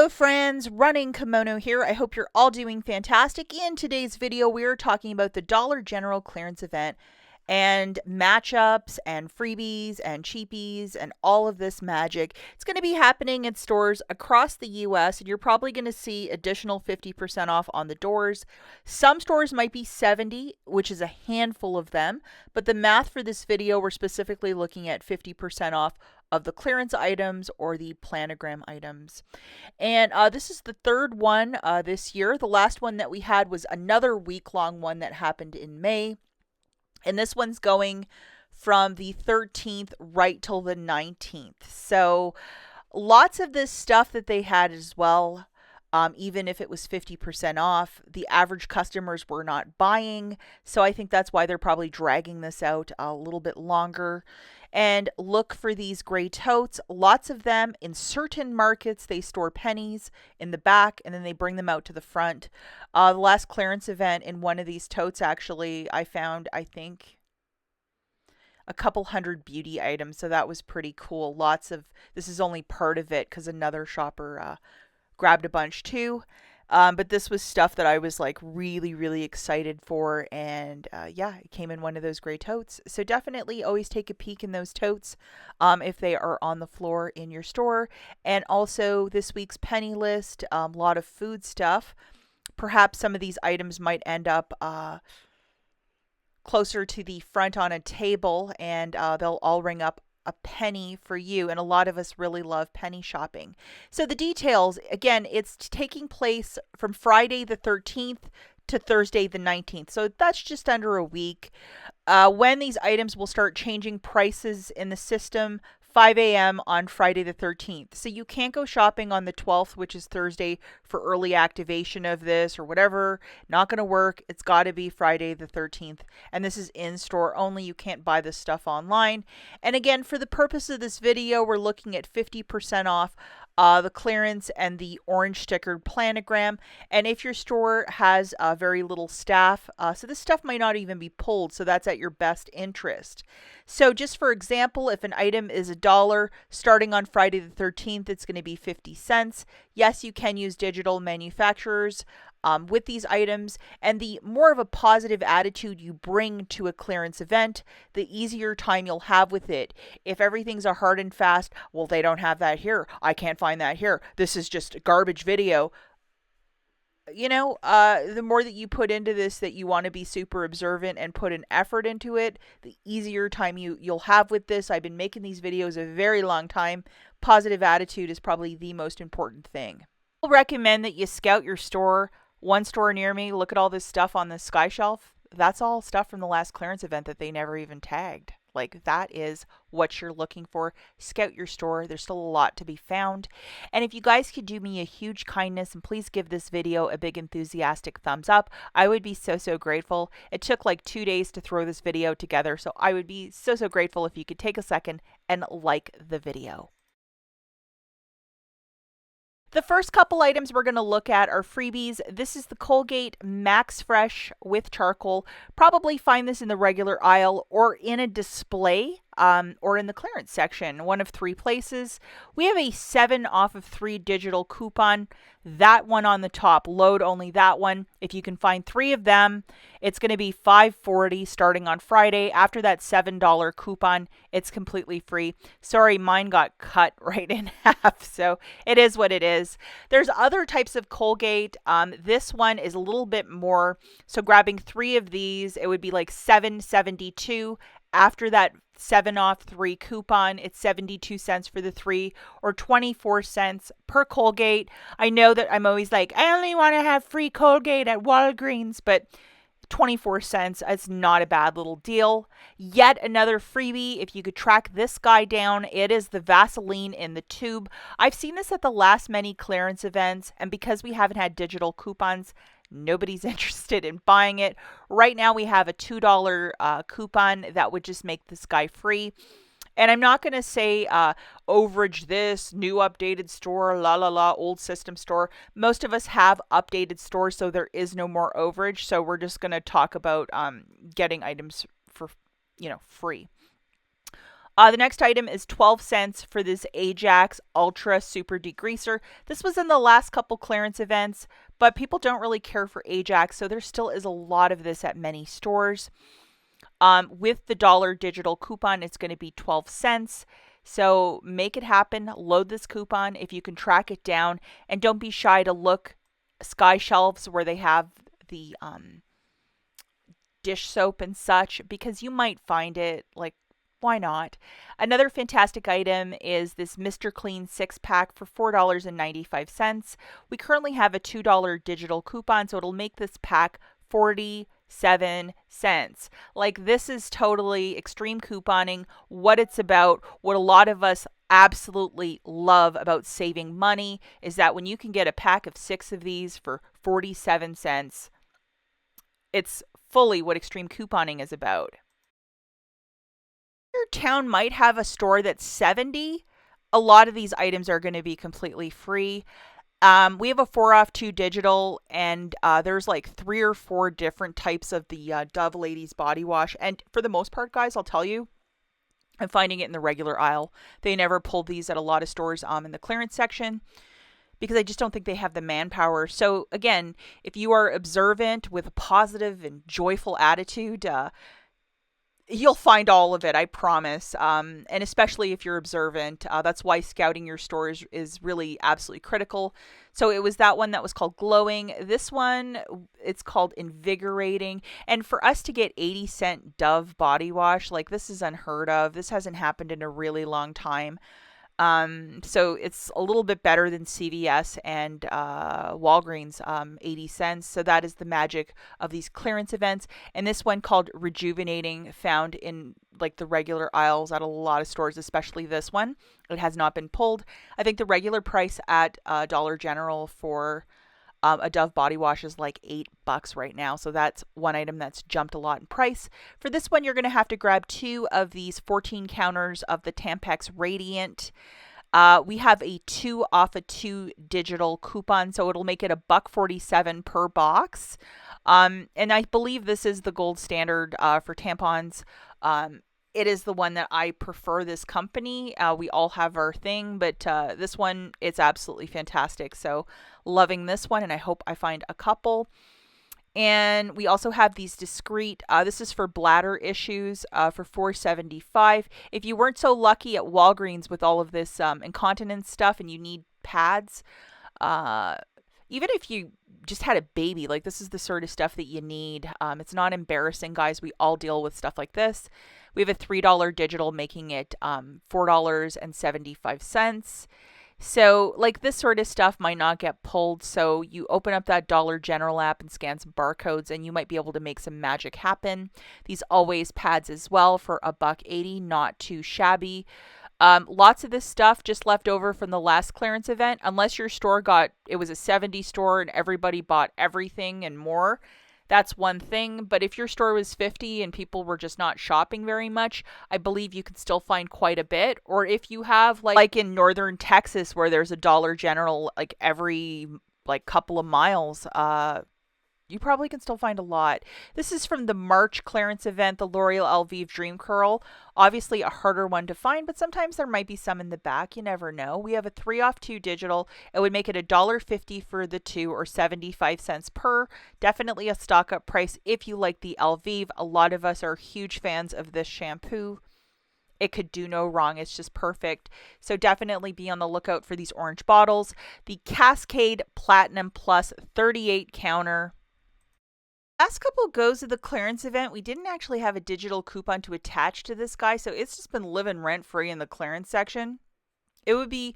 Hello friends, Running Kimono here. I hope you're all doing fantastic. In today's video, we are talking about the Dollar General clearance event and matchups and freebies and cheapies and all of this magic. It's going to be happening in stores across the US, and you're probably going to see additional 50% off on the doors. Some stores might be 70, which is a handful of them, but the math for this video, we're specifically looking at 50% off of the clearance items or the planogram items. And this is the third one this year. The last one that we had was another week-long one that happened in May. And this one's going from the 13th right till the 19th. So lots of this stuff that they had as well, even if it was 50% off, the average customers were not buying. So I think that's why they're probably dragging this out a little bit longer. And look for these gray totes. Lots of them in certain markets, they store pennies in the back and then they bring them out to the front. The last clearance event in one of these totes, actually, I found, I think, a couple hundred beauty items. So that was pretty cool. This is only part of it because another shopper grabbed a bunch too. But this was stuff that I was like really, really excited for. And yeah, it came in one of those gray totes. So definitely always take a peek in those totes if they are on the floor in your store. And also this week's penny list, a lot of food stuff. Perhaps some of these items might end up closer to the front on a table, and they'll all ring up a penny for you, and a lot of us really love penny shopping. So the details, again, it's taking place from Friday the 13th to Thursday the 19th. So that's just under a week. When these items will start changing prices in the system, 5 a.m. on Friday the 13th. So you can't go shopping on the 12th, which is Thursday, for early activation of this or whatever. Not going to work. It's got to be Friday the 13th. And this is in store only. You can't buy this stuff online. And again, for the purpose of this video, we're looking at 50% off the clearance and the orange stickered planogram. And if your store has very little staff, so this stuff might not even be pulled, so that's at your best interest. So just for example, if an item is $1 starting on Friday the 13th, it's going to be 50 cents. Yes, you can use digital manufacturers with these items, and the more of a positive attitude you bring to a clearance event, the easier time you'll have with it. If everything's a hard and fast, well, they don't have that here, I can't find that here, this is just a garbage video. You know, the more that you put into this, that you want to be super observant and put an effort into it, the easier time you'll have with this. I've been making these videos a very long time. Positive attitude is probably the most important thing. I'll recommend that you scout your store. One store near me, look at all this stuff on the sky shelf. That's all stuff from the last clearance event that they never even tagged. Like, that is what you're looking for. Scout your store. There's still a lot to be found. And if you guys could do me a huge kindness and please give this video a big enthusiastic thumbs up, I would be so, so grateful. It took like 2 days to throw this video together, so I would be so, so grateful if you could take a second and like the video. The first couple items we're going to look at are freebies. This is the Colgate Max Fresh with charcoal. Probably find this in the regular aisle or in a display or in the clearance section, one of 3 places. We have a 7 off of 3 digital coupon. That one on the top, load only that one. If you can find 3 of them, it's going to be $5.40 starting on Friday. After that $7 coupon, it's completely free. Sorry, mine got cut right in half, so it is what it is. There's other types of Colgate. This one is a little bit more. So grabbing 3 of these, it would be like $7.72. After that 7 off 3 coupon, it's 72 cents for the 3 or 24 cents per Colgate. I know that I'm always like, I only want to have free Colgate at Walgreens, but 24 cents, it's not a bad little deal. Yet another freebie, if you could track this guy down, it is the Vaseline in the tube. I've seen this at the last many clearance events, and because we haven't had digital coupons, nobody's interested in buying it. Right now we have a $2 coupon that would just make this guy free. And I'm not going to say overage this, new updated store, la la la, old system store. Most of us have updated stores, so there is no more overage. So we're just going to talk about getting items for, free. The next item is 12 cents for this Ajax Ultra Super Degreaser. This was in the last couple clearance events, but people don't really care for Ajax, so there still is a lot of this at many stores. With the dollar digital coupon, it's going to be 12 cents. So make it happen. Load this coupon if you can track it down, and don't be shy to look sky shelves where they have the dish soap and such, because you might find it. Like, why not? Another fantastic item is this Mr. Clean 6-pack for $4.95. We currently have a $2 digital coupon, so it'll make this pack 47 cents. Like, this is totally extreme couponing, what it's about. What a lot of us absolutely love about saving money is that when you can get a pack of 6 of these for 47 cents, it's fully what extreme couponing is about. Your town might have a store that's 70. A lot of these items are going to be completely free. We have a 4 off 2 digital, and there's like 3 or 4 different types of the Dove Ladies body wash. And for the most part, guys, I'll tell you, I'm finding it in the regular aisle. They never pulled these at a lot of stores in the clearance section, because I just don't think they have the manpower. So again, if you are observant with a positive and joyful attitude, you'll find all of it, I promise. And especially if you're observant, that's why scouting your stores is really absolutely critical. So it was that one that was called Glowing. This one, it's called Invigorating. And for us to get 80-cent Dove body wash, like, this is unheard of. This hasn't happened in a really long time. So it's a little bit better than CVS and Walgreens, 80 cents. So that is the magic of these clearance events. And this one, called Rejuvenating, found in like the regular aisles at a lot of stores, especially this one. It has not been pulled. I think the regular price at Dollar General for a Dove body wash is like $8 right now. So that's one item that's jumped a lot in price. For this one, you're going to have to grab 2 of these 14 counters of the Tampax Radiant. We have a 2 off a 2 digital coupon, so it'll make it $1.47 per box. And I believe this is the gold standard for tampons. It is the one that I prefer, this company. We all have our thing, but this one, it's absolutely fantastic. So loving this one, and I hope I find a couple. And we also have these discreet, this is for bladder issues, for $4.75. If you weren't so lucky at Walgreens with all of this incontinence stuff and you need pads, even if you just had a baby, like, this is the sort of stuff that you need. It's not embarrassing, guys. We all deal with stuff like this. We have a $3 digital, making it $4.75. So, like, this sort of stuff might not get pulled. So you open up that Dollar General app and scan some barcodes, and you might be able to make some magic happen. These Always pads as well for $1.80, not too shabby. Lots of this stuff just left over from the last clearance event. Unless your store it was a 70 store and everybody bought everything and more, that's one thing. But if your store was 50 and people were just not shopping very much, I believe you could still find quite a bit. Or if you have like in northern Texas, where there's a Dollar General like every like couple of miles, you probably can still find a lot. This is from the March clearance event, the L'Oreal Elvive Dream Curl. Obviously a harder one to find, but sometimes there might be some in the back. You never know. We have a 3 off 2 digital. It would make it $1.50 for the 2, or 75 cents per. Definitely a stock up price if you like the Elvive. A lot of us are huge fans of this shampoo. It could do no wrong. It's just perfect. So definitely be on the lookout for these orange bottles. The Cascade Platinum Plus 38 counter. Last couple goes of the clearance event, we didn't actually have a digital coupon to attach to this guy, so it's just been living rent free in the clearance section. It would be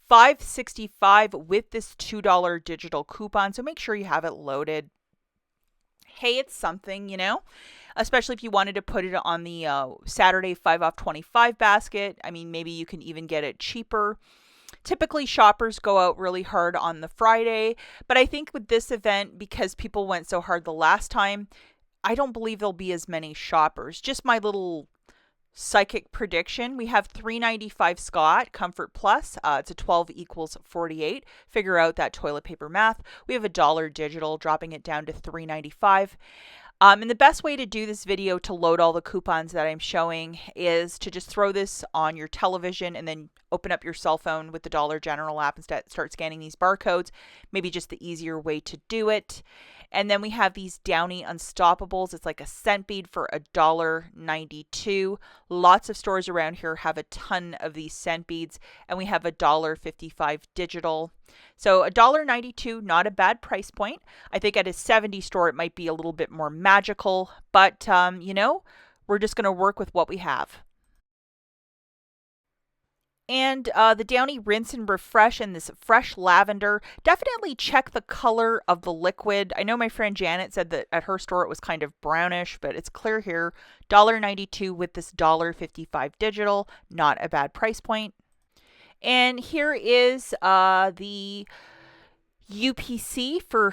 $5.65 with this $2 digital coupon, so make sure you have it loaded. Hey, it's something, especially if you wanted to put it on the Saturday 5 off 25 basket. I mean, maybe you can even get it cheaper. Typically, shoppers go out really hard on the Friday, but I think with this event, because people went so hard the last time, I don't believe there'll be as many shoppers. Just my little psychic prediction. We have $3.95 Scott Comfort Plus. It's a 12 equals 48. Figure out that toilet paper math. We have $1 digital, dropping it down to $3.95. And the best way to do this video to load all the coupons that I'm showing is to just throw this on your television and then open up your cell phone with the Dollar General app and start scanning these barcodes. Maybe just the easier way to do it. And then we have these Downy Unstoppables. It's like a scent bead for $1.92. Lots of stores around here have a ton of these scent beads, and we have $1.55 digital. So $1.92, not a bad price point. I think at a 70 store it might be a little bit more magical, but we're just going to work with what we have. And the Downy Rinse and Refresh in this fresh lavender. Definitely check the color of the liquid. I know my friend Janet said that at her store it was kind of brownish, but it's clear here. $1.92 with this $1.55 digital. Not a bad price point. And here is the UPC for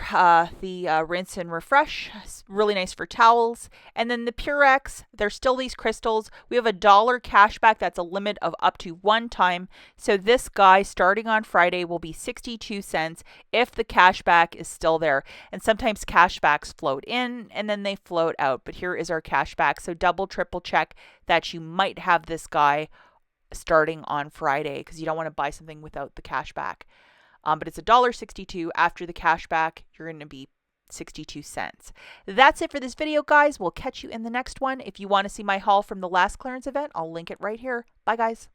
the rinse and refresh. It's really nice for towels. And then the Purex, there's still these crystals. We have $1 cashback. That's a limit of up to one time. So this guy starting on Friday will be 62 cents if the cashback is still there. And sometimes cashbacks float in and then they float out. But here is our cashback. So double, triple check that you might have this guy starting on Friday because you don't want to buy something without the cashback. But it's $1.62 after the cashback. You're going to be 62 cents. That's it for this video, guys. We'll catch you in the next one. If you want to see my haul from the last clearance event, I'll link it right here. Bye, guys.